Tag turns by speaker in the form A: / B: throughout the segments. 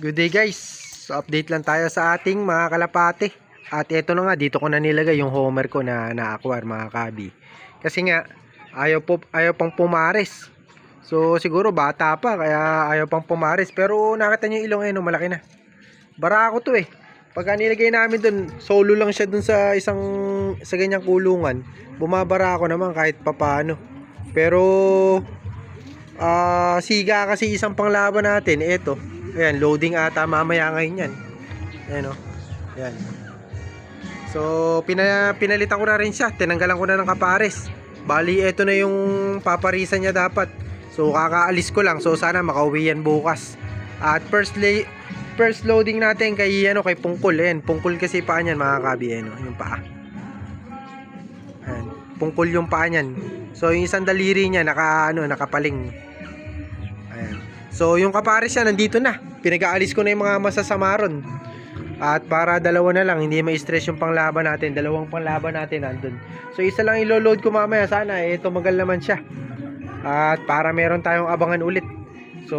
A: Good day guys, so update lang tayo sa ating mga kalapate. At eto na nga, dito ko na nilagay yung homer ko na na-acquire mga kabi. Kasi nga, ayaw pang pumares. So siguro bata pa, kaya ayaw pang pumares. Pero nakita nyo yung ilong malaki na. Barako to Pagka nilagay namin dun, solo lang siya dun sa ganyang kulungan. Bumabara ako naman kahit papano. Pero siga kasi isang panglaban natin. Eto, ayan, loading ata mamaya ngayon yan. Ayan o, ayan. So pinalitan ko na rin siya. Tinanggalan ko na ng kapares. Bali eto na yung paparisan niya dapat. So kakaalis ko lang. So sana makauwi yan bukas. At first loading natin kay Pungkol. Ayan, Pungkol kasi paa niyan mga kabi. Ayan, yung paa. Ayan, Pungkol yung paa niyan. So yung isang daliri niya nakapaling. Ayan. So yung kapares niya nandito na. Pinag-aalis ko na yung mga masasama ron. At para dalawa na lang, hindi ma-stress yung panglaban natin. Dalawang panglaban natin nandun. So isa lang ilo-load ko mamaya. Sana tumagal naman siya. At para meron tayong abangan ulit. So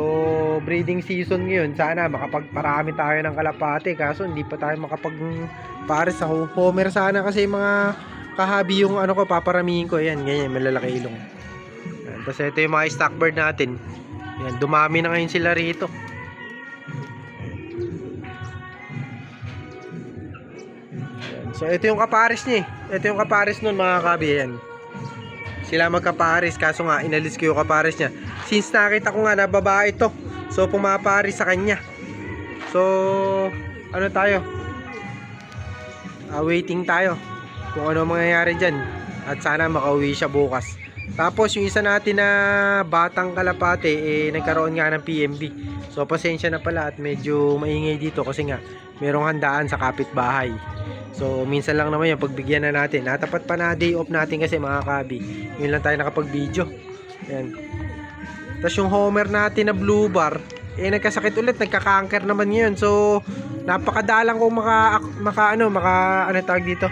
A: breeding season ngayon, sana makapagparami tayo ng kalapate. Kaso hindi pa tayo makapagpares sa homer sana kasi mga kahabi yung ko paparamihin ko. Ayan, ganyan, malalaki ilong. Ayan, tapos ito yung mga stock bird natin. Ayan, dumami na ngayon sila rito. Ayan, so ito yung kapares niya Ito yung kapares nun mga kabi. Ayan, sila magkapares, kaso nga inalis ko yung kapares niya. Since nakita ko nga na babae ito, so pumapares sa kanya. So ano tayo, waiting tayo kung ano mangyayari dyan. At sana makauwi siya bukas. Tapos yung isa natin na batang kalapate nagkaroon nga ng PMB. So pasensya na pala at medyo maingay dito kasi nga merong handaan sa kapitbahay. So minsan lang naman yung pagbigyan na natin. Natapat pa na day off natin kasi mga kabi. Yun lang tayo nakapag-video. Ayan. Tapos yung homer natin na blue bar, nagkasakit ulit, nagka-cancer naman yun. So napakadalang kung tawag dito,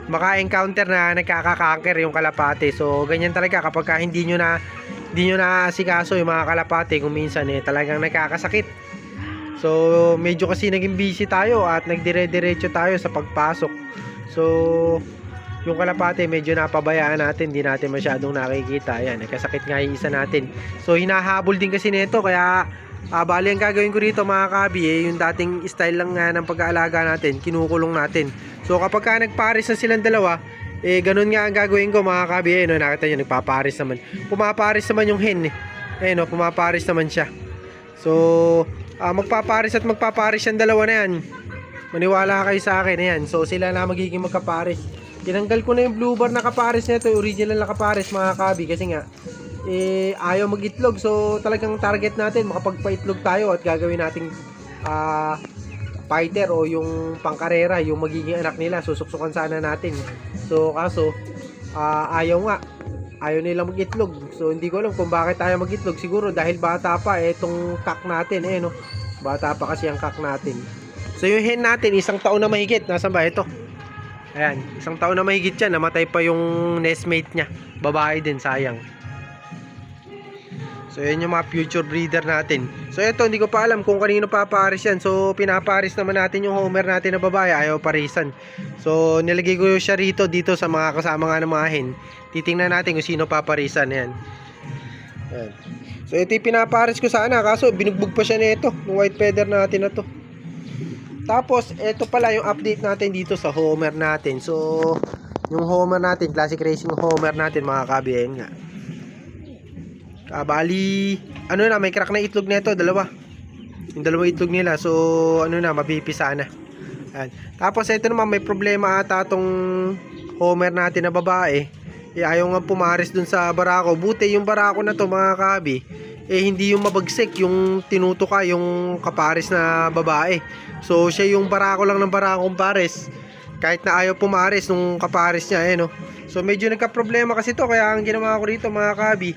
A: maka-encounter na nagkaka-cancer yung kalapate. So ganyan talaga kapag hindi nyo na asikaso yung mga kalapate, kung minsan talagang nagkakasakit. So medyo kasi naging busy tayo at nagdire-diretso tayo sa pagpasok. So yung kalapate medyo napabayaan natin, hindi natin masyadong nakikita. Ayan, nagkasakit nga yung isa natin. So hinahabol din kasi nito, kaya bali ang gagawin ko rito mga kabi, yung dating style lang nga ng pag-aalaga natin, kinukulong natin. So kapag ka nagpares na silang dalawa, ganun nga ang gagawin ko mga kabi. Nakita nyo, nagpapares naman. Pumapares naman yung hen pumapares naman siya. So magpapares at magpapares yung dalawa na yan. Maniwala kayo sa akin. Ayan, so sila na magiging magkapares. Tinanggal ko na yung blue bar na kapares nito, original na kapares mga kabi, kasi nga ayaw mag-itlog. So talagang target natin makapagpa-itlog tayo at gagawin nating fighter o yung pangkarera, yung magiging anak nila. Susuksukan sana natin. So kaso ayaw nila mag-itlog. So hindi ko alam kung bakit tayo mag-itlog. Siguro dahil bata pa itong kak natin bata pa kasi ang kak natin. So yung hen natin, 1 taon na mahigit. Nasaan ba ito? Ayan, 1 taon na mahigit yan. Namatay pa yung nestmate niya. Babae din, sayang. So yan yung mga future breeder natin. So ito, hindi ko pa alam kung kanino paparis yan. So pinaparis naman natin yung homer natin na babae. Ayaw parisan. So nilagay ko siya dito sa mga kasama nga ng mga hen. Titingnan natin kung sino paparisan. Ayan. Ayan. So ito yung pinaparis ko sana, kaso binugbog pa siya nito, yung white feather natin na to. Tapos ito pala yung update natin dito sa homer natin. So yung homer natin, classic racing homer natin mga kabi, nga bali may crack na itlog nito, dalawa. Yung dalawa itlog nila. So mabipisa na. Ayan. Tapos ito naman, may problema ata tong homer natin na babae. Ayaw nga pumaris dun sa barako. Buti yung barako na to mga kabi, hindi yung mabagsik, yung tinutuka yung kapares na babae. So siya yung barako lang ng barakong pares, kahit na ayaw pumaris nung kapares niya. So medyo nagka-problema kasi to, kaya ang ginawa ko rito mga kabi,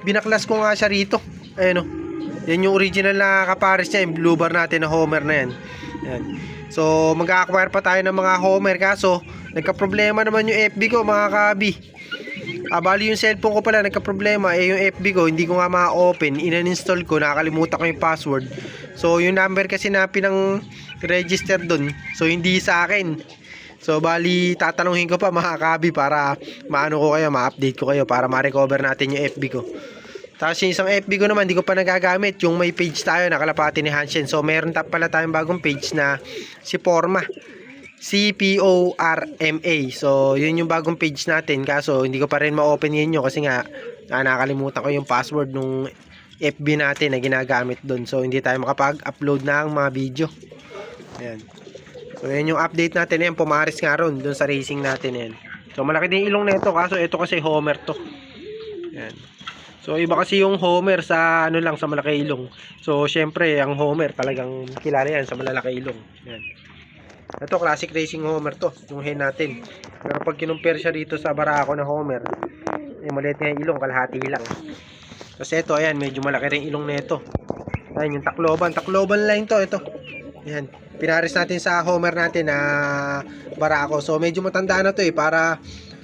A: binaklas ko nga siya rito. Yan yung original na kapares niya, yung blue bar natin na homer na yan. Yan. So mag-acquire pa tayo ng mga homer, kaso nagka-problema naman yung FB ko mga kabi. Bali yung cellphone ko pala nagka-problema, yung FB ko hindi ko nga ma-open, in-uninstall ko, nakalimutan ko yung password. So yung number kasi na pinang register dun, so hindi sa akin. So bali tatanungin ko pa mga kabi para maano ko kayo, ma-update ko kayo para ma-recover natin yung FB ko. Tapos yung isang FB ko naman, di ko pa nagagamit. Yung may page tayo na kalapati ni Hanshin. So meron pala tayong bagong page na si Porma, CPORMA. So yun yung bagong page natin. Kaso hindi ko pa rin ma-open yun kasi nga nakalimutan ko yung password nung FB natin na ginagamit doon. So hindi tayo makapag-upload ng mga video. Ayan. So yan yung update natin. Ayan, pumaris nga ron doon sa racing natin. Ayan. So malaki din ilong na ito. Kaso ito kasi Homer to. Ayan. So iba kasi yung Homer sa ano lang, sa malaki ilong. So syempre ang Homer talagang kilala yan sa malalaki ilong. Yan. Ito classic racing Homer to, yung hen natin. Pero pag kinumpare siya dito sa Barako na Homer, maliit nga yung ilong, kalahati lang. Kasi ito ayan, medyo malaki rin ilong nito. Ayan yung Tacloban line to, ito. Ayan, pinaris natin sa Homer natin na Barako. So medyo matanda na to para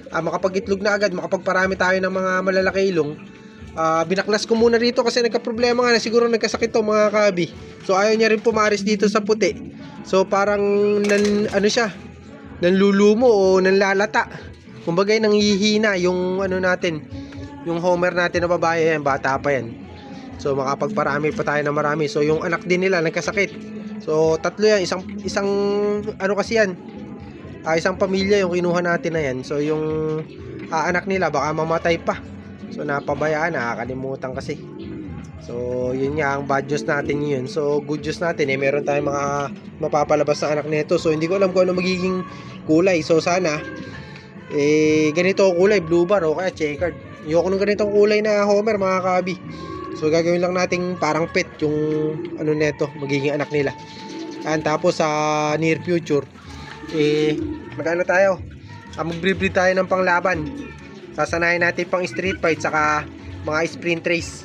A: makapag-itlog na agad, makapagparami tayo ng mga malalaki ilong. Binaklas ko muna rito kasi nagka-problema nga na siguro nagkasakit to mga kabi. So ayaw niya rin pumaris dito sa puti. So parang ano siya, nanlulumo o nanlalata. Kumbaga nanghihina yung ano natin, yung Homer natin na babae yan, bata pa yan. So makapagparami pa tayo na marami. So yung anak din nila nagkasakit. So tatlo yan, isang ano kasi yan. Isang pamilya yung kinuha natin na yan. So yung anak nila baka mamatay pa. So napabayaan, nakakalimutan kasi. So yun nga ang bad news natin yun. So good news natin meron tayong mga mapapalabas na anak nito. So hindi ko alam kung ano magiging kulay. So sana ganito ang kulay, blue bar o kaya checkered. Ayoko ng ganitong kulay na Homer mga kabi. So gagawin lang nating parang pet yung ano nito, magiging anak nila. Tapos sa near future magano tayo? Mag-breed tayo ng panglaban. Sasanayin natin pang street fight saka mga sprint race.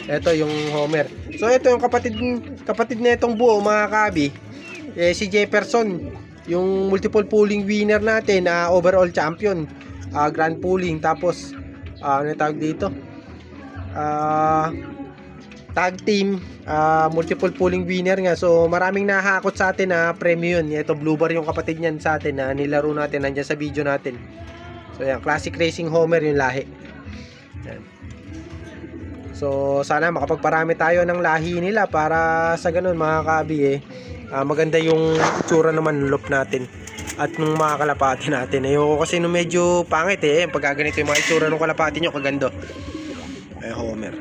A: Ito yung Homer. So ito yung kapatid na itong buo mga kabi. Si Jefferson, yung multiple pooling winner natin, overall champion, grand pooling. Tapos ano tawag dito? Tag team, multiple pooling winner nga. So maraming nahakot sa atin na premyo yun. Ito blue bar yung kapatid niyan sa atin na nilaro natin nandiyan sa video natin. So yan, classic racing Homer yung lahi. Yan. So sana makapagparami tayo ng lahi nila para sa ganun mga kabi maganda yung itsura naman ng loop natin at nung mga kalapati natin. Ayoko kasi nung medyo pangit pag ganito yung mga itsura ng kalapati nyo kagando. Homer.